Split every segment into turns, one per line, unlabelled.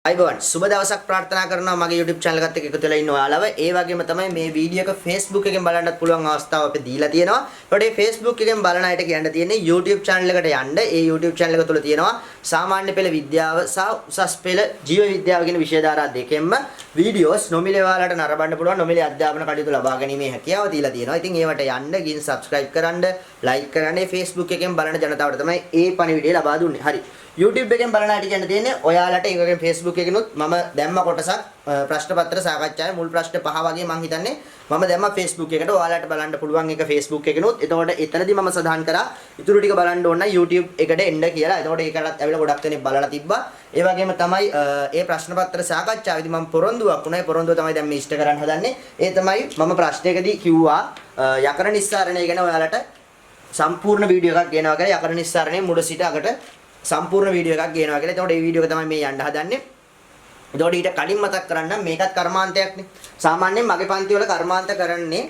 අයිබෝන් සුබ දවසක් ප්‍රාර්ථනා කරනවා මගේ YouTube channel එකත් එක්ක එකතු වෙලා ඉන්න ඔයාලව. ඒ වගේම තමයි මේ වීඩියෝ එක Facebook එකෙන් බලන්නත් පුළුවන් අවස්ථාව අපි දීලා තියෙනවා. ඒකට මේ Facebook එකෙන් බලන අයට කියන්න තියෙන්නේ YouTube channel එකට යන්න. ඒ YouTube channel එක තුල තියෙනවා සාමාන්‍ය පෙළ විද්‍යාව සහ උසස් පෙළ ජීව විද්‍යාව කියන විෂය ධාරා දෙකෙන්ම වීඩියෝස් නොමිලේ ඔයාලට නරඹන්න පුළුවන්. නොමිලේ අධ්‍යාපන කටයුතු ලබා ගැනීමේ හැකියාව දීලා තියෙනවා. ඉතින් ඒවට යන්න, ගින් subscribe කරන්න, like කරන්න. Facebook එකෙන් බලන ජනතාවට තමයි ඒ පණිවිඩය ලබා දුන්නේ. හරි. YouTube එකෙන් බලන අයට කියන්න තියෙන්නේ ඔයාලට ඒ වගේම Facebook එකකිනුත් මම දැම්ම කොටසක් ප්‍රශ්න පත්‍ර සාකච්ඡාවේ මුල් ප්‍රශ්න 5 වගේ මම හිතන්නේ මම දැම්ම Facebook එකට ඔයාලට බලන්න පුළුවන් එක Facebook එකකිනුත්. එතකොට එතනදී මම සඳහන් කරා ඉතුරු ටික බලන්න ඕන නම් YouTube එකට එන්න කියලා. එතකොට ඒකටත් ඇවිල්ලා ගොඩක් දෙනෙක් බලලා තිබ්බා. ඒ වගේම තමයි ඒ ප්‍රශ්න පත්‍ර සාකච්ඡාවේදී මම පොරොන්දුවක් වුණා. ඒ පොරොන්දුව තමයි දැන් මේ ඉෂ්ට කරන්න හදන්නේ. ඒ තමයි මම ප්‍රශ්නයකදී කිව්වා යකඩ නිස්සාරණය ගැන ඔයාලට සම්පූර්ණ වීඩියෝ එකක් ගෙනවා කියලා. යකඩ නිස්සාරණය මුල සිට අගට සම්පූර්ණ වීඩියෝ එකක් ගේනවා කියලා. එතකොට මේ වීඩියෝ එක තමයි මේ යන්න හදන්නේ. එතකොට ඊට කලින් මතක් කරන්න මේකත් කර්මාන්තයක්නේ. සාමාන්‍යයෙන් මගේ පන්ති වල කර්මාන්ත කරන්නේ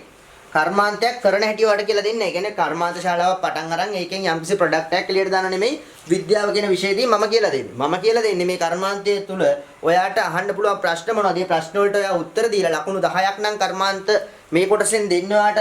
කර්මාන්තයක් කරන හැටි වලට කියලා දෙන්නේ. ඒ කියන්නේ කර්මාන්ත ශාලාවක් පටන් අරන් ඒකෙන් යම්කිසි ප්‍රොඩක්ට් එකක් එළියට දාන නෙමෙයි විද්‍යාව කියන විෂයදී මම කියලා දෙන්නේ. මම කියලා දෙන්නේ මේ කර්මාන්තය තුල ඔයාට අහන්න පුළුවන් ප්‍රශ්න මොනවද? මේ ප්‍රශ්න වලට ඔයා උත්තර දීලා ලකුණු 10ක් නම් කර්මාන්ත මේ කොටසෙන් දෙන්න ඔයාට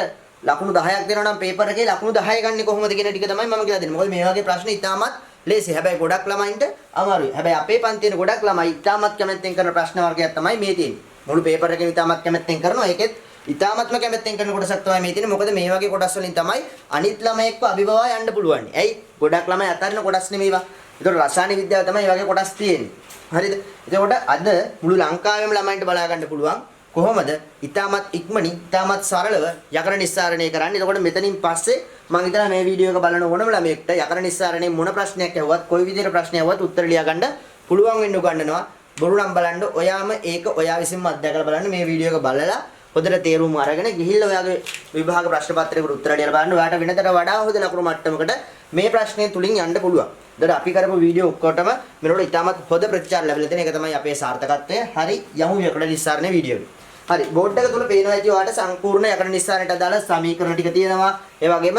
ලකුණු 10ක් දෙනවා නම් පේපර් එකේ ලකුණු 10 ගන්නේ කොහොමද කියන ටික තමයි මම කියලා දෙන්නේ. මොකද මේ වගේ ප්‍රශ්න ඉතාමත් ලේසි. හැබැයි ගොඩක් ළමයින්ට අමාරුයි. හැබැයි අපේ පන්තියේ ගොඩක් ළමයි ඉතාමත් කැමැත්තෙන් කරන ප්‍රශ්න වර්ගයක් තමයි මේ තියෙන්නේ. මුළු පේපර් එකේම ඉතාමත් කැමැත්තෙන් කරනවා. ඒකෙත් ඉතාමත්ම කැමැත්තෙන් කරන කොටසක් තමයි මේ තියෙන්නේ. මොකද මේ වගේ කොටස් වලින් තමයි අනිත් ළමයෙක්ව අභිබවා යන්න පුළුවන්. ඇයි? ගොඩක් ළමයි අතරින කොටස් නෙමෙයිවා. ඒතකොට රසායන විද්‍යාව තමයි මේ වගේ කොටස් තියෙන්නේ. හරිද? එතකොට අද මුළු ලංකාවෙම ළමයින්ට බලා ගන්න පුළුවන් කොහොමද ඉතාමත් ඉක්මනින් ඉතාමත් සරලව යකඩ නිස්සාරණය කරන්නේ. එතකොට මෙතනින් පස්සේ මම හිතනවා මේ වීඩියෝ එක බලන ඕනම ළමයෙක්ට යකඩ නිස්සාරණේ මොන ප්‍රශ්නයක් ඇහුවත් කොයි විදිහට ප්‍රශ්නයක් ඇහුවත් උත්තර ලියා ගන්න පුළුවන් වෙන්න උගන්වනවා. බොරු නම් බලන්න ඔයාම ඒක ඔයා විසින්ම අත්දැකලා බලන්න. මේ වීඩියෝ එක බලලා හොඳට තේරුම් අරගෙන ගිහිල්ලා ඔයාගේ විභාග ප්‍රශ්න පත්‍රයකට උත්තර ලියලා බලන්න. ඔයාට වෙනතට වඩා හොඳ ලකුණු මට්ටමකට මේ ප්‍රශ්නේ තුලින් යන්න පුළුවන්. ඒතර අපි කරපු වීඩියෝ ඔක්කොටම මෙතනට ඉතාමත් හොඳ ප්‍රතිචාර ලැබිලා තියෙන එක තමයි අපේ සාර්ථකත්වය. හරි යමු යකඩ නිස්සාරණේ වීඩියෝ එක. හරි බෝඩ් එක තුල පේනවා ඇති ඔයාලට සම්පූර්ණ යකඩ නිස්සාරණයට අදාළ සමීකරණ ටික තියෙනවා. ඒ වගේම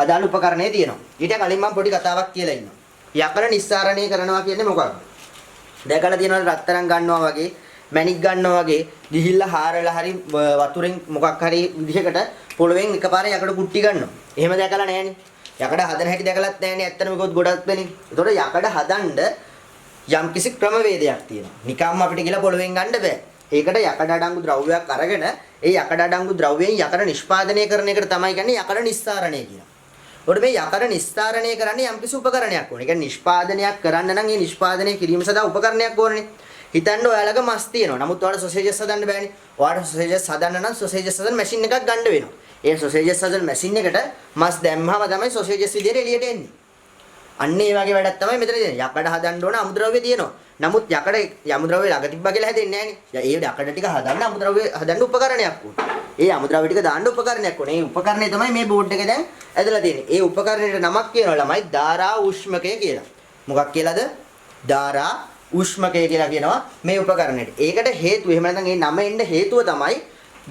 අදාළ උපකරණේ තියෙනවා. ඊට කලින් මම පොඩි කතාවක් කියලා ඉන්නවා. යකඩ නිස්සාරණය කරනවා කියන්නේ මොකක්ද? දැකලා තියෙනවද රත්තරන් ගන්නවා වගේ, මැණික් ගන්නවා වගේ ගිහිල්ලා හාරලා හරි වතුරෙන් මොකක් හරි විදිහකට පොළවෙන් එකපාරේ යකඩ කුට්ටි ගන්නවා. එහෙම දැකලා නැහැනේ. යකඩ හදන හැටි දැකලත් නැහැනේ. ඇත්තටම කිව්වොත් ගොඩක් දෙනෙක්. ඒතකොට යකඩ හදන්න යම්කිසි ක්‍රමවේදයක් තියෙනවා. නිකම්ම අපිට කියලා පොළවෙන් ගන්න බෑ. ඒකට යකඩ අඩංගු ද්‍රව්‍යයක් අරගෙන ඒ යකඩ අඩංගු ද්‍රව්‍යයෙන් යකඩ නිෂ්පාදනය කරන එකට තමයි කියන්නේ යකඩ නිස්සාරණය කියලා. ඒකට මේ යකඩ නිස්සාරණය කරන්නේ යම්කිසි උපකරණයක් ඕනේ. ඒ කියන්නේ නිෂ්පාදනයක් කරන්න නම් ඒ නිෂ්පාදනය කිරීම සඳහා උපකරණයක් ඕනේ. හිතන්න ඔයාලගේ මස් තියෙනවා. නමුත් ඔයාලට සොසේජස් හදන්න බෑනේ. ඔයාලට සොසේජස් හදන්න නම් සොසේජස් හදන මැෂින් එකක් ගන්න වෙනවා. ඒ සොසේජස් හදන මැෂින් එකට මස් දැම්මම තමයි සොසේජස් විදියට එළියට එන්නේ. අන්න ඒ වගේ වැඩක් තමයි මෙතන තියෙන්නේ. යකඩ හදන්න ඕන අමුද්‍රව්‍ය තියෙනවා. නමුත් යකඩ යමුද්‍රව්‍ය ළඟ තිබ්බා කියලා හැදෙන්නේ නැහනේ. ඒ යකඩ ටික හදන්න අමුද්‍රව්‍ය හදන්න උපකරණයක් ඕනේ. ඒ අමුද්‍රව්‍ය ටික දාන්න උපකරණයක් ඕනේ. ඒ උපකරණය තමයි මේ බෝඩ් එකේ දැන් ඇදලා තියෙන්නේ. ඒ උපකරණයට නමක් කියනවා ළමයි ධාරා උෂ්මකය කියලා. මොකක් කියලාද? ධාරා උෂ්මකය කියලා කියනවා මේ උපකරණයට. ඒකට හේතුව එහෙම නැත්නම් ඒ නම එන්න හේතුව තමයි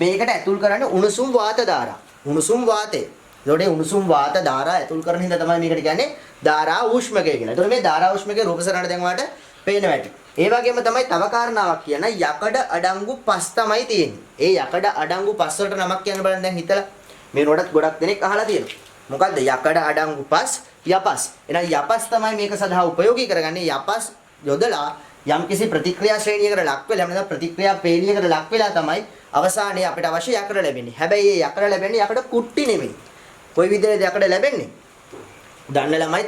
මේකට ඇතුල් කරන්නේ උණුසුම් වාත ධාරා. උණුසුම් වාතය. ඒතකොට උණුසුම් වාත ධාරා ඇතුල් කරන හින්දා තමයි මේකට කියන්නේ ධාරා උෂ්මකය කියලා. ඒතකොට මේ ධාරා උෂ්මකයේ රූපසරණ දැන් ඔයාලට පේනවා ඇති. ඒ වගේම තමයි තව කාරණාවක් කියන යකඩ අඩංගු පස් තමයි තියෙන්නේ. ඒ යකඩ අඩංගු පස් වලට නමක් කියන්න බලන්න දැන් හිතලා. මේ නෝඩත් ගොඩක් දෙනෙක් අහලා තියෙනවා. මොකද්ද යකඩ අඩංගු පස් යපස්. එහෙනම් යපස් තමයි මේක සඳහා ප්‍රයෝගී කරගන්නේ. යපස් යොදලා යම්කිසි ප්‍රතික්‍රියා ශ්‍රේණියකට ලක් වෙලා නැත්නම් ප්‍රතික්‍රියා පේලියකට ලක් වෙලා තමයි අවසානයේ අපිට අවශ්‍ය යකඩ ලැබෙන්නේ. හැබැයි මේ යකඩ ලැබෙන්නේ යකඩ කුට්ටි නෙමෙයි. කොයි විදිහේද යකඩ ලැබෙන්නේ? දන්න ළමයි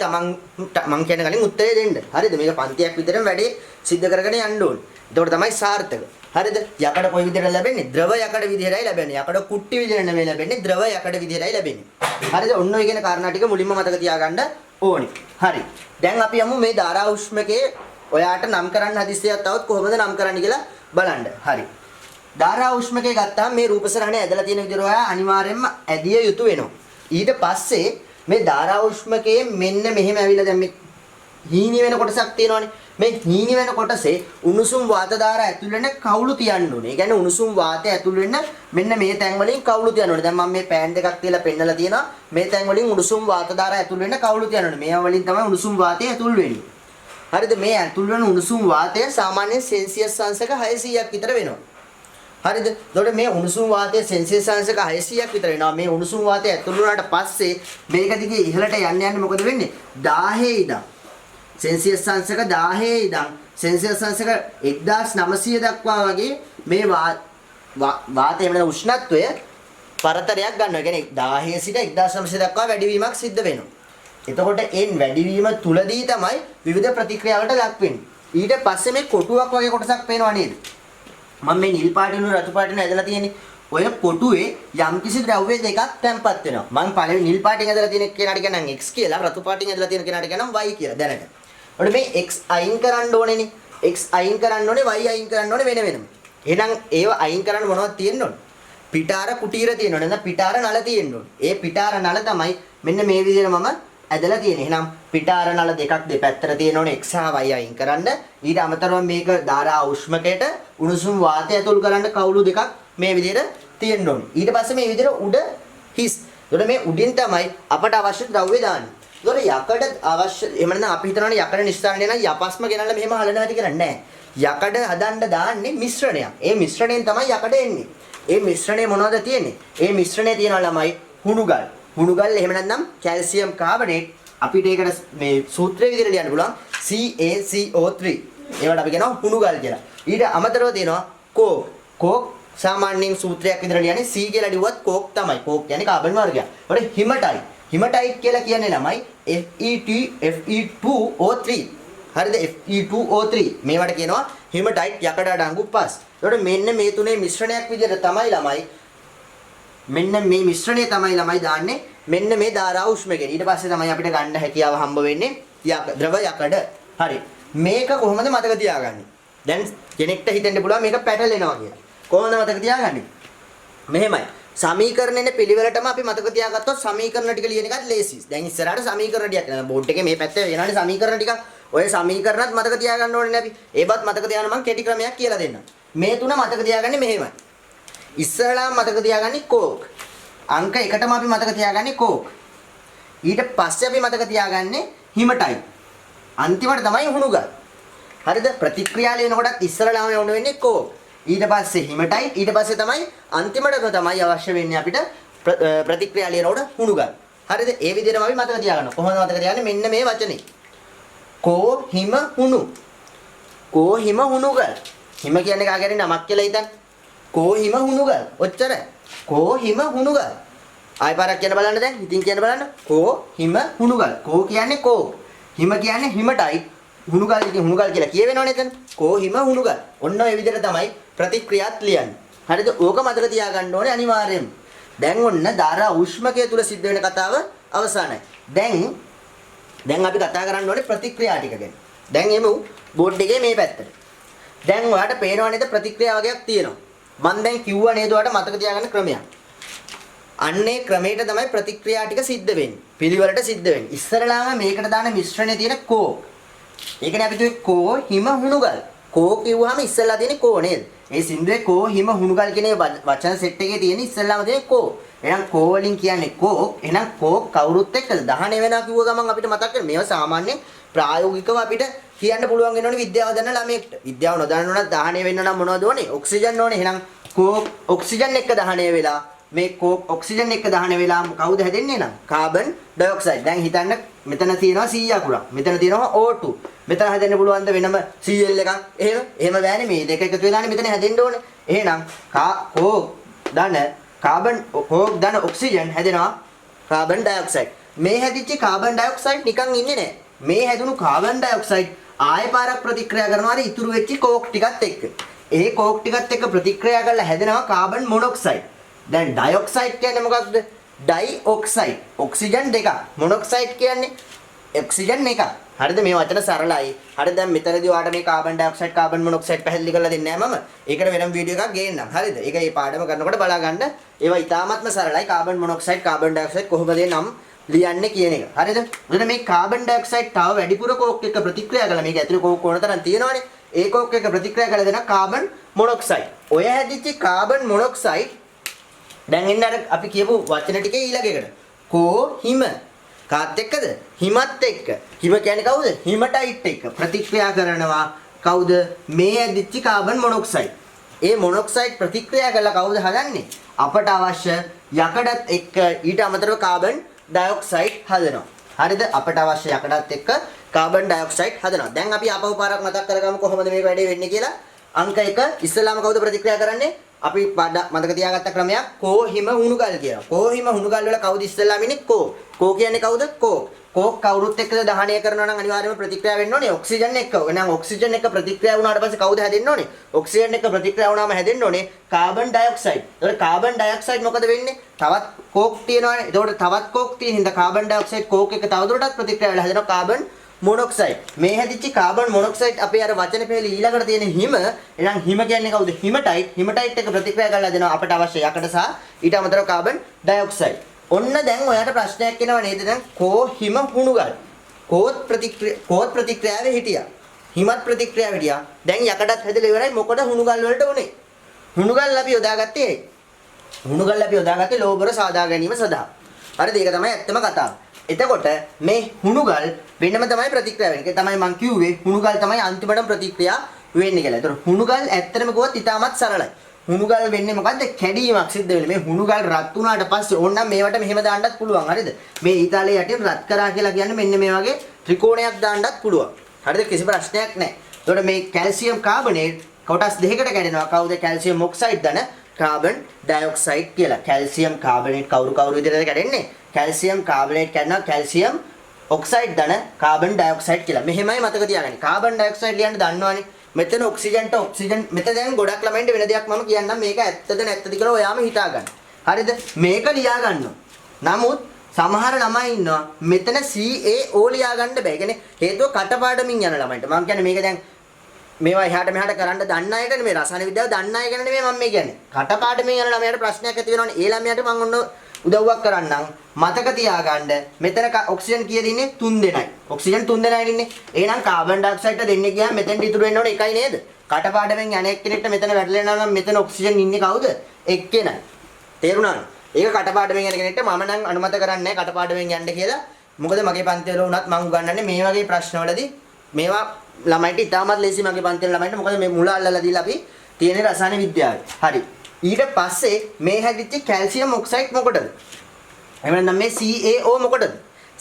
මං කියන කලින් උත්තරේ දෙන්න. හරිද? මේක පන්තියක් විතරම වැඩේ සිද්ධ කරගෙන යන්න ඕනේ. එතකොට තමයි සාර්ථක. හරිද? යකඩ කොයි විදිහට ලැබෙන්නේ? ද්‍රව යකඩ විදිහටයි ලැබෙන්නේ. යකඩ කුට්ටි විදිහට නෙමෙයි ලැබෙන්නේ. ද්‍රව යකඩ විදිහටයි ලැබෙන්නේ. හරිද? ඔන්න ඔය කියන කාරණා ටික මුලින්ම මතක තියාගන්න ඕනේ. හරි. දැන් අපි යමු මේ ධාරා උෂ්මකයේ ඔයාට නම් කරන්න හදිස්සියක් තවත් කොහොමද නම් කරන්න කියලා බලන්න. හරි. ධාරා උෂ්මකය ගත්තාම මේ රූපසරහනේ ඇදලා තියෙන විදිහට ඔයා අනිවාර්යයෙන්ම ඇදිය යුතු වෙනවා. ඊට පස්සේ මේ ධාරා උෂ්මකයේ මෙන්න මෙහෙම ඇවිල්ලා දැන් මේ හීනි වෙන කොටසක් තියෙනවානේ. මේ හීනි වෙන කොටසේ උණුසුම් වාත ධාරා ඇතුල් වෙන කවුළු තියන්න ඕනේ. ඒ කියන්නේ උණුසුම් වාතය ඇතුල් වෙන්න මෙන්න මේ තැන් වලින් කවුළු තියන්න ඕනේ. දැන් මම මේ පෑන් දෙකක් තියලා පෙන්නලා තියෙනවා. මේ තැන් වලින් උණුසුම් වාත ධාරා ඇතුල් වෙන්න කවුළු තියන්න ඕනේ. මේවා වලින් තමයි උණුසුම් වාතය ඇතුල් වෙන්නේ. හරිද? මේ ඇතුල් වෙන උණුසුම් වාතය සාමාන්‍යයෙන් සෙල්සියස් අංශක 600ක් විතර වෙනවා. හරිද? එතකොට මේ උණුසුම් වාතය සෙල්සියස් අංශක 600ක් විතර වෙනවා. මේ උණුසුම් වාතය ඇතුල් වුණාට පස්සේ මේක දිගේ ඉහළට යන්න මොකද වෙන්නේ? 1000 ඉඳන් සෙල්සියස් අංශක 1000 ඉඳන් සෙල්සියස් අංශක 1900 දක්වා වගේ මේ වාතයේ වෙන උෂ්ණත්වය පරතරයක් ගන්නවා. ඒ කියන්නේ 1000 සිට 1900 දක්වා වැඩිවීමක් සිද්ධ වෙනවා. එතකොට එන් වැඩිවීම තුලදී තමයි විවිධ ප්‍රතික්‍රියාවලට ලක් වෙන්නේ. ඊට පස්සේ මේ කොටුවක් වගේ කොටසක් පේනවා නේද? මම මේ නිල් පාටිනු රතු පාටිනු ඇදලා තියෙන්නේ. ඔය කොටුවේ යම්කිසි ද්‍රව්‍ය දෙකක් තැම්පත් වෙනවා. මම පළවෙනි නිල් පාටින් ඇදලා තියෙන කෙනාට කියනම් x කියලා, රතු පාටින් ඇදලා තියෙන කෙනාට කියනම් y කියලා දැනට. එතකොට මේ x අයින් කරන්න ඕනේනේ. x අයින් කරන්න ඕනේ, y අයින් කරන්න ඕනේ වෙන වෙනම. එහෙනම් ඒව අයින් කරන්න මොනවද තියෙන්න ඕනේ? පිටාර කුටීර තියෙන්න ඕනේ. නැත්නම් පිටාර නල තියෙන්න ඕනේ. ඒ පිටාර නල තමයි මෙන්න මේ විදිහට මම ඇදලා තියෙන්නේ. එහෙනම් පිටාර නල දෙකක් දෙපැත්තට තියෙන්න ඕනේ x හා y අයින් කරන්න. ඊට අමතරව මේක ධාරා උෂ්මකයට උණුසුම් වාතය ඇතුල් කරන්න කවුළු දෙකක් මේ විදිහට තියෙන්න ඕනේ. ඊට පස්සේ මේ විදිහට උඩ හිස්. එතකොට මේ උඩින් තමයි අපට අවශ්‍ය ද්‍රව්‍ය දාන්නේ. එතකොට යකඩ අවශ්‍ය එහෙම නැත්නම් අපි හිතනවානේ යකඩ නිස්සාරණය නම් යපස්ම ගෙනල්ලා මෙහෙම හලනවා ඇති කියලා නෑ. යකඩ හදන්න දාන්නේ මිශ්‍රණයක්. ඒ මිශ්‍රණයෙන් තමයි යකඩ එන්නේ. ඒ මිශ්‍රණය මොනවද තියෙන්නේ? ඒ මිශ්‍රණයේ තියෙනවා ළමයි හුණුගල්. හුණුගල් එහෙම නැත්නම් කැල්සියම් කාබනේට් අපිට ඒකට මේ සූත්‍රය විදිහට ලියන්න පුළුවන් CaCO3. ඒවට අපි කියනවා හුණුගල් කියලා. ඊට අමතරව තියෙනවා කෝක්. කෝක් සාමාන්‍යයෙන් සූත්‍රයක් විදිහට ලියන්නේ C කියලා ලිව්වත් කෝක් තමයි. කෝක් කියන්නේ කාබන් වර්ගයක්. ඒකට හිමටයිට්. හිමටයිට් කියලා කියන්නේ ළමයි Fe2O3. හරිද? Fe2O3. මේවට කියනවා හිමටයිට් යකඩ අඩංගු පස්. ඒකට මෙන්න මේ තුනේ මිශ්‍රණයක් විදිහට තමයි ළමයි මෙන්න මේ මිශ්‍රණය තමයි ළමයි දාන්නේ මෙන්න මේ ධාරා උෂ්මකෙට. ඊට පස්සේ තමයි අපිට ගන්න හැකියාව හම්බ වෙන්නේ ද්‍රව යකඩ. හරි. මේක කොහොමද මතක තියාගන්නේ? දැන් කෙනෙක්ට හිතෙන්න පුළුවන් මේක පැටලෙනවා කියලා. කොහොමද මතක තියාගන්නේ? මෙහෙමයි. සමීකරණයේ පිළිවෙලටම අපි මතක තියාගත්තොත් සමීකරණ ටික ලියන එකත් ලේසියි. දැන් ඉස්සරහට සමීකරණ ටිකක් නේද? බෝඩ් එකේ මේ පැත්තේ වෙනානේ සමීකරණ ටිකක්. ඔය සමීකරණත් මතක තියාගන්න ඕනේ නේ අපි. ඒවත් මතක තියාගන්න මම කෙටි ක්‍රමයක් කියලා දෙන්නම්. මේ තුන මතක තියාගන්නේ මෙහෙමයි. ඉස්සරලාම මතක තියාගන්නේ කෝක්. අංක 1ටම අපි මතක තියාගන්නේ කෝක්. ඊට පස්සේ අපි මතක තියාගන්නේ හිමටයිට්. අන්තිමට තමයි හුණුගල්. හරිද? ප්‍රතික්‍රියා ලියනකොටත් ඉස්සරලාම යොමු වෙන්නේ කෝක්. ඊට පස්සේ හිමටයිට්. ඊට පස්සේ තමයි අන්තිමටම තමයි අවශ්‍ය වෙන්නේ අපිට ප්‍රතික්‍රියා ලියනකොට හුණුගල්. හරිද? ඒ විදිහටම අපි මතක තියාගන්න. කොහොමද මතක තියාගන්නේ? මෙන්න මේ වචනේ. කෝ හිම හුණු. කෝ හිම හුණුගල්. හිම කියන්නේ කාගෙන් නමක් කියලා හිතන්න. කෝ හිම හුණුගල්. ඔච්චර. කෝ හිම හුණුගල්. ආයෙ පාරක් කියන්න බලන්න දැන්. ඉතින් කියන්න බලන්න. කෝ හිම හුණුගල්. කෝ කියන්නේ කෝ. හිම කියන්නේ හිමටයිට්. හුණුගල් ඉතින් හුණුගල් කියලා කියවෙනවනේ එතන. කෝ හිම හුණුගල්. ඔන්න ඔය විදිහට තමයි ප්‍රතික්‍රියාත් ලියන්නේ. හරිද? ඕක මතක තියාගන්න ඕනේ අනිවාර්යයෙන්ම. දැන් ඔන්න ධාරා උෂ්මකය තුල සිද්ධ වෙන කතාව අවසానයි. දැන් අපි කතා කරන්න ඕනේ ප්‍රතික්‍රියා ටික ගැන. දැන් එමු බෝඩ් එකේ මේ පැත්තට. දැන් ඔයාලට පේනව නේද ප්‍රතික්‍රියා වගේක් තියෙනවා. මම දැන් කිව්වා නේද ඔයාලට මතක තියාගන්න ක්‍රමයක්. අන්නේ ක්‍රමයට තමයි ප්‍රතික්‍රියා ටික සිද්ධ වෙන්නේ. පිළිවෙලට සිද්ධ වෙන්නේ. ඉස්සරලාම මේකට දාන මිශ්‍රණයේ තියෙන කෝ. ඒකනේ අපි කිව්වේ කෝ හිම හුණුගල්. කෝ කිව්වහම ඉස්සරලා තියෙන්නේ කෝ නේද? ඒ සින්දුවේ කෝ හිම හුණුගල් කියන වචන සෙට් එකේ තියෙන ඉස්සරලාම තියෙන කෝ. එහෙනම් කෝ වලින් කියන්නේ කෝ. එහෙනම් කෝ කවුරුත් එක්කද 19 වෙනා කිව්ව ගමන් අපිට මතක් වෙන මේවා සාමාන්‍යයෙන් ප්‍රායෝගිකව අපිට කියන්න පුළුවන් වෙනවනේ විද්‍යාව දන්න ළමයෙක්ට. විද්‍යාව නොදන්න උනත් 19 වෙන්න නම් මොනවද ඕනේ? ඔක්සිජන් ඕනේ. එහෙනම් කෝ ඔක්සිජන් එක්ක 19 වෙලා මේ කෝ ඔක්සිජන් එක්ක 19 වෙලා කවුද හැදෙන්නේ නම්? Carbon dioxide. දැන් හිතන්න මෙතන තියෙනවා C අකුරක්. මෙතන තියෙනවා O2. මෙතන හැදෙන්න පුළුවන්ද වෙනම Cl එකක්? එහෙම බෑනේ. මේ දෙක එකතු වෙලානේ මෙතන හැදෙන්න ඕනේ. එහෙනම් කෝ ධන කාබන් කෝ ධන ඔක්සිජන් හැදෙනවා කාබන් ඩයොක්සයිඩ්. මේ හැදිච්ච කාබන් ඩයොක්සයිඩ් නිකන් ඉන්නේ නැහැ. මේ හැදුණු කාබන් ඩයොක්සයිඩ් ආයෙ පාරක් ප්‍රතික්‍රියා කරනවා ඉතුරු වෙච්ච කෝක් ටිකත් එක්ක. ඒ කෝක් ටිකත් එක්ක ප්‍රතික්‍රියා කරලා හැදෙනවා කාබන් මොනොක්සයිඩ්. දැන් ඩයොක්සයිඩ් කියන්නේ මොකක්ද? ඩයිඔක්සයිඩ්. ඔක්සිජන් දෙකක්. මොනොක්සයිඩ් කියන්නේ ඔක්සිජන් එකක්. හරිද? මේ වචන සරලයි. හරිද? දැන් මෙතනදී ඔයාලට මේ කාබන් ඩයොක්සයිඩ් කාබන් මොනොක්සයිඩ් පැහැදිලි කරලා දෙන්නේ නැහැ මම. ඒකට වෙනම වීඩියෝ එකක් ගේන්නම්. හරිද? ඒක මේ පාඩම කරනකොට බලා ගන්න. ඒවා ඉතාමත්ම සරලයි. කාබන් මොනොක්සයිඩ් කාබන් ඩයොක්සයිඩ් කොහොමද නම් ලියන්නේ කියන එක. හරිද? එතන මේ කාබන් ඩයොක්සයිඩ් තව වැඩිපුර කෝක් එක්ක ප්‍රතික්‍රියා කළා. මේක ඇතුලේ කෝක් ඕන තරම් තියෙනවානේ. ඒ කෝක් එක්ක ප්‍රතික්‍රියා කළා දෙන කාබන් මොනොක්සයිඩ්. ඔය හැදිච්ච කාබන් මොනොක්සයිඩ් දැන් එන්න අර අපි කියපු වචන ටිකේ ඊළඟ එකට. කෝ හිම. කාත් එක්කද? හිමත් එක්ක. හිම කියන්නේ කවුද? හිමටයිට් එක්ක ප්‍රතික්‍රියා කරනවා. කවුද? මේ ඇදිච්ච කාබන් මොනොක්සයිඩ්. ඒ මොනොක්සයිඩ් ප්‍රතික්‍රියා කරලා කවුද හදන්නේ? අපට අවශ්‍ය යකඩත් එක්ක ඊට අමතරව කාබන් ඩයොක්සයිඩ් හදනවා. හරිද? අපට අවශ්‍ය යකඩත් එක්ක කාබන් ඩයොක්සයිඩ් හදනවා. දැන් අපි ආපහු පාරක් මතක් කරගමු කොහොමද මේක වැඩේ වෙන්නේ කියලා. අංක 1 ඉස්සෙල්ලාම කවුද ප්‍රතික්‍රියා කරන්නේ? අපි මතක තියාගත්ත ක්‍රමයක් කෝ හිම හුණුගල් කියලා. කෝ හිම හුණුගල් වල කවුද ඉස්සෙල්ලාම ඉන්නේ? කෝ. කෝ කියන්නේ කවුද? කෝ. කෝ කවුරුත් එක්කද දහනය කරනවා නම් අනිවාර්යයෙන්ම ප්‍රතික්‍රියා වෙන්න ඕනේ ඔක්සිජන් එක්ක. එහෙනම් ඔක්සිජන් එක්ක ප්‍රතික්‍රියා වුණාට පස්සේ කවුද හැදෙන්න ඕනේ? ඔක්සිජන් එක්ක ප්‍රතික්‍රියා වුණාම හැදෙන්න ඕනේ කාබන් ඩයොක්සයිඩ්. ඒතකොට කාබන් ඩයොක්සයිඩ් මොකද වෙන්නේ? තවත් කෝක් තියෙනවානේ. ඒතකොට තවත් කෝක් තියෙන හින්දා කාබන් ඩයොක්සයිඩ් කෝක් එක තවදුරටත් ප්‍රතික්‍රියා වෙලා හැදෙනවා කාබන් මොනොක්සයිඩ්. මේ හැදිච්ච කාබන් මොනොක්සයිඩ් අපේ අර වචන පෙළ ඊළඟට තියෙන හිම. එහෙනම් හිම කියන්නේ කවුද? හිමටයිට්. හිමටයිට් එක ප්‍රතික්‍රියා කරලා දෙනවා අපට අවශ්‍ය යකඩ සහ ඊට අමතරව කාබන් ඩයොක්සයිඩ්. ඔන්න දැන් ඔයාට ප්‍රශ්නයක් එනවා නේද? දැන් කෝ හිම හුණුගල්. කෝත් ප්‍රතික්‍රියාවේ හිටියා. හිමත් ප්‍රතික්‍රියාවේ හිටියා. දැන් යකඩත් හැදලා ඉවරයි. මොකද හුණුගල් වලට උනේ? හුණුගල් අපි යොදාගත්තේ ඇයි? හුණුගල් අපි යොදාගත්තේ ලෝබර සාදා ගැනීම සඳහා. හරිද? ඒක තමයි ඇත්තම කතාව. එතකොට මේ හුණුගල් වෙනම තමයි ප්‍රතික්‍රියා වෙන්නේ. ඒක තමයි මම කිව්වේ හුණුගල් තමයි අන්තිමටම ප්‍රතික්‍රියා වෙන්නේ කියලා. ඒතර හුණුගල් ඇත්තටම කිව්වොත් ඉතාමත් සරලයි. හුණුගල් වෙන්නේ මොකද්ද? කැඩීමක් සිද්ධ වෙන්නේ. මේ හුණුගල් රත් වුණාට පස්සේ ඕනනම් මේවට මෙහෙම දාන්නත් පුළුවන්. හරිද? මේ ඊතාලයේ යටින් රත් කරා කියලා කියන්නේ මෙන්න මේ වගේ ත්‍රිකෝණයක් දාන්නත් පුළුවන්. හරිද? කිසි ප්‍රශ්නයක් නැහැ. ඒතකොට මේ කැල්සියම් කාබනේට් කොටස් දෙකකට කැඩෙනවා. කවුද? කැල්සියම් ඔක්සයිඩ් දන කාබන් ඩයොක්සයිඩ් කියලා. කැල්සියම් කාබනේට් කවුරු විදිහටද කැඩෙන්නේ? කැල්සියම් කාබනේට් කරනවා කැල්සියම් ඔක්සයිඩ් දන කාබන් ඩයොක්සයිඩ් කියලා. මෙහෙමයි මතක තියාගන්න. කාබන් ඩයොක්සයිඩ් ලියන්න දන්නවනේ. මෙතන ඔක්සිජන්ට ඔක්සිජන් මෙතන දැන් ගොඩක් ළමයින්ට වෙන දෙයක් මම කියන්නම් මේක ඇත්තද නැත්තද කියලා ඔයාම හිතා ගන්න. හරිද? මේක ලියා ගන්න. නමුත් සමහර ළමයි ඉන්නවා මෙතන CaO ලියා ගන්න බෑ. කියන්නේ හේතුව කටපාඩමින් යන ළමයින්ට. මම කියන්නේ මේක දැන් මේවා එහාට මෙහාට කරන්න දන්න අයට නෙමෙයි රසායන විද්‍යාව දන්න අය ගැන නෙමෙයි මම මේ කියන්නේ. කටපාඩමින් යන ළමයාට ප්‍රශ්නයක් ඇති වෙනවනේ. ඒ ළමයාට මම ඔන්න උදව්වක් කරන්නම්. මතක තියාගන්න මෙතන ඔක්සිජන් කීයද ඉන්නේ? 3 දෙනයි. ඔක්සිජන් 3 දෙනයි ඉන්නේ. එහෙනම් කාබන් ඩයොක්සයිඩ් දෙන්නේ ගියාම මෙතෙන්ට ඉතුරු වෙන්න ඕනේ එකයි නේද? කටපාඩමෙන් යන එක්කෙනෙක්ට මෙතන වැටලෙනවා නම් මෙතන ඔක්සිජන් ඉන්නේ කවුද? එක්කෙනයි. තේරුණාද? ඒක කටපාඩමෙන් යන කෙනෙක්ට මම නම් අනුමත කරන්නේ නැහැ කටපාඩමෙන් යන්න කියලා. මොකද මගේ පන්ති වල වුණත් මම උගන්වන්නේ මේ වගේ ප්‍රශ්නවලදී මේවා ළමයින්ට ඉතාමත් ලේසි මගේ පන්ති වල ළමයින්ට. මොකද මේ මුල අල්ලලා දීලා අපි තියෙන රසායන විද්‍යාවේ. හරි. ඊට පස්සේ මේ හැදිච්ච කැල්සියම් ඔක්සයිඩ් මොකටද? එහෙනම් මේ CaO මොකටද?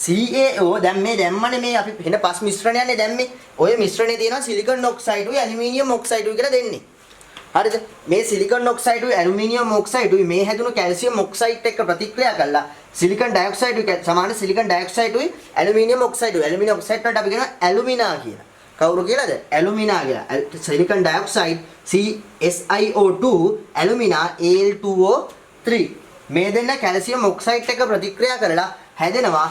CaO දැන් මේ දැම්මනේ මේ අපි වෙන පස් මිශ්‍රණයන්නේ දැම්මේ. ඔය මිශ්‍රණේ තියෙනවා සිලිකන් ඔක්සයිඩ් උයි ඇලුමිනියම් ඔක්සයිඩ් උයි කියලා දෙන්නේ. හරිද? මේ සිලිකන් ඔක්සයිඩ් උයි ඇලුමිනියම් ඔක්සයිඩ් උයි මේ හැදුණු කැල්සියම් ඔක්සයිඩ් එක්ක ප්‍රතික්‍රියා කළා සිලිකන් ඩයොක්සයිඩ් උයි සමාන සිලිකන් ඩයොක්සයිඩ් උයි ඇලුමිනියම් ඔක්සයිඩ් උයි. ඇලුමිනියම් ඔක්සයිඩ් වලට අපි කියනවා ඇලුමිනා කියලා. කවුරු කියලාද? ඇලුමිනා කියලා. සිලිකන් ඩයොක්සයිඩ් CSiO2 ඇලුමිනා Al2O3 මේ දෙන්න කැල්සියම් ඔක්සයිඩ් එක ප්‍රතික්‍රියා කරලා හැදෙනවා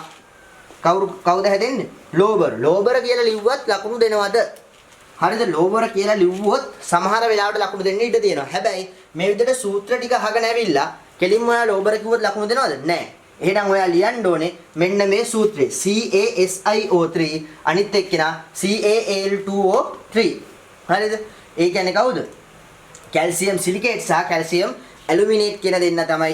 කවුද හැදෙන්නේ? ලෝබර්. ලෝබර් කියලා ලිව්වත් ලකුණු දෙනවද? හරිද? ලෝබර් කියලා ලිව්වොත් සමහර වෙලාවට ලකුණු දෙන්න ඉඩ තියෙනවා. හැබැයි මේ විදිහට සූත්‍ර ටික අහගෙන ඇවිල්ලා කෙලින්ම ඔයා ලෝබර් කිව්වොත් ලකුණු දෙනවද? නැහැ. එහෙනම් ඔයා ලියන්න ඕනේ මෙන්න මේ සූත්‍රය. CaSiO3 අනිත් එක්කෙනා CaAl2O3. හරිද? ඒ කියන්නේ කවුද? කැල්සියම් සිලිකේට් සහ කැල්සියම් ඇලුමිනේට් කියන දෙන්න තමයි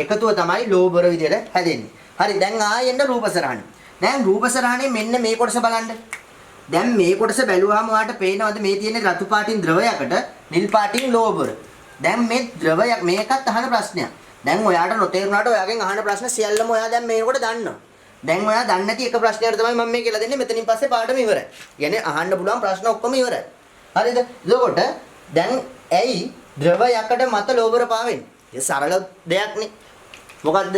එකතුව තමයි ලෝබර විදියට හැදෙන්නේ. හරි දැන් ආයෙන්න රූපසරහනේ. දැන් රූපසරහනේ මෙන්න මේ කොටස බලන්න. දැන් මේ කොටස බැලුවාම ඔයාලට පේනවද මේ තියෙන රතු පාටින් ද්‍රවයකට නිල් පාටින් ලෝබර. දැන් මේ ද්‍රවයක් මේකත් අහන ප්‍රශ්නයක්. දැන් ඔයාට නොතේරුණාට ඔයාගෙන් අහන ප්‍රශ්න සියල්ලම ඔයා දැන් මේකට දන්නවා. දැන් ඔයා දන්නේ නැති එක ප්‍රශ්නයකට තමයි මම මේ කියලා දෙන්නේ. මෙතනින් පස්සේ පාඩම ඉවරයි. يعني අහන්න පුළුවන් ප්‍රශ්න ඔක්කොම ඉවරයි. හරිද? එතකොට දැන් ඇයි ද්‍රවයකට මත ලෝබර පාවෙන්නේ? ඒ සරල දෙයක් නේ. මොකද්ද?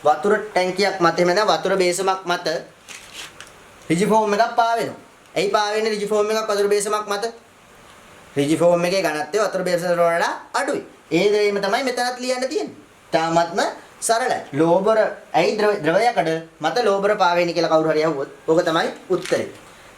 වතුර ටැංකියක් මත එහෙම නැත්නම් වතුර බේසමක් මත රිජිෆෝම් එකක් පාවෙනවා. ඇයි පාවෙන්නේ රිජිෆෝම් එකක් වතුර බේසමක් මත? රිජිෆෝම් එකේ ඝනත්වය වතුර බේසමට වඩා අඩුයි. ඒ දෙයම තමයි මෙතනත් ලියන්න තියෙන්නේ. තාමත්ම සරලයි. ලෝබර ඇයි ද්‍රවයකට මත ලෝබර පාවෙන්නේ කියලා කවුරු හරි අහුවොත් ඕක තමයි උත්තරේ.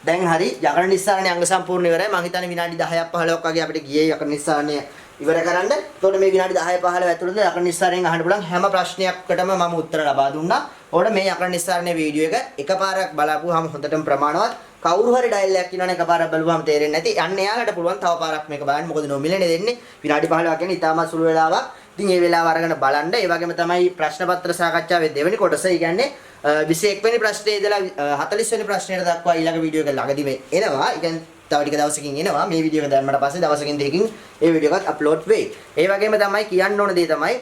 දැන් හරි යකඩ නිස්සාරණේ අංග සම්පූර්ණ ඉවරයි. මම හිතන්නේ විනාඩි 10ක් 15ක් වගේ අපිට ගියේ යකඩ නිස්සාරණය ඉවර කරන්න. එතකොට මේ විනාඩි 10 15 ඇතුළත යකඩ නිස්සාරණයෙන් අහන්න පුළුවන් හැම ප්‍රශ්නයකටම මම උත්තර ලබා දුන්නා. ඕකට මේ යකඩ නිස්සාරණයේ වීඩියෝ එක එකපාරක් බලපුවාම හොඳටම ප්‍රමාණවත්. කවුරු හරි ඩයල් එකක් කියනවනේ එකපාරක් බලුවාම තේරෙන්නේ නැති. යන්න එයාලට පුළුවන් තව පාරක් මේක බලන්න. මොකද නොමිලනේ දෙන්නේ. විනාඩි 15ක් කියන්නේ ඉතාමත් සුළු වෙලාවක්. ඉතින් මේ වෙලාව අරගෙන බලන්න. ඒ වගේම තමයි ප්‍රශ්න පත්‍ර සාකච්ඡාවේ දෙවෙනි කොටස. ඒ කියන්නේ 21 වෙනි ප්‍රශ්නේ ඉඳලා 40 වෙනි ප්‍රශ්නයට දක්වා ඊළඟ වීඩියෝ එක ළඟදිම එනවා. ඒ කියන්නේ තව ටික දවසකින් එනවා. මේ වීඩියෝ එක දැම්මට පස්සේ දවසකින් දෙකකින් ඒ වීඩියෝ එකත් අප්ලෝඩ් වෙයි. ඒ වගේම තමයි කියන්න ඕන දේ තමයි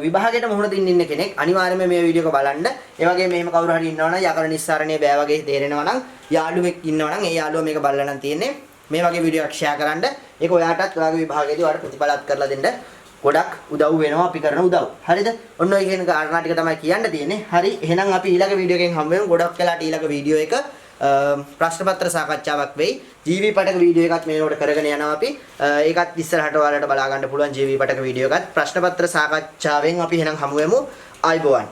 විභාගයට මුහුණ දෙන්න ඉන්න කෙනෙක් අනිවාර්යයෙන්ම මේ වීඩියෝ එක බලන්න. ඒ වගේම මෙහෙම කවුරු හරි ඉන්නවනම් යකර නිස්සාරණේ බෑ වගේ තේරෙනවා නම් යාළුවෙක් ඉන්නවනම් ඒ යාළුවා මේක බලලා නම් තියෙන්නේ. මේ වගේ වීඩියෝ එකක් ෂෙයා කරන්න. ඒක ඔයාටත් ඔයාගේ විභාගයේදී ඔයාලට ප්‍රතිඵලත් කරලා දෙන්න ගොඩක් උදව් වෙනවා අපි කරන උදව්. හරිද? ඔන්න ඔය කියන කාරණා ටික තමයි කියන්න තියෙන්නේ. හරි. එහෙනම් අපි ඊළඟ වීඩියෝ එකෙන් හම්බ වෙමු. ගොඩක් වෙලාට ඊළඟ වීඩියෝ එක ප්‍රශ්න පත්‍ර සාකච්ඡාවක් වෙයි. ජීවී පටක වීඩියෝ එකත් මේනෝට කරගෙන යනවා අපි. ඒකත් ඉස්සරහට ඔයාලට බලා ගන්න පුළුවන් ජීවී පටක වීඩියෝ එකත්. ප්‍රශ්න පත්‍ර සාකච්ඡාවෙන් අපි එහෙනම් හමු වෙමු. ආයිබෝවන්.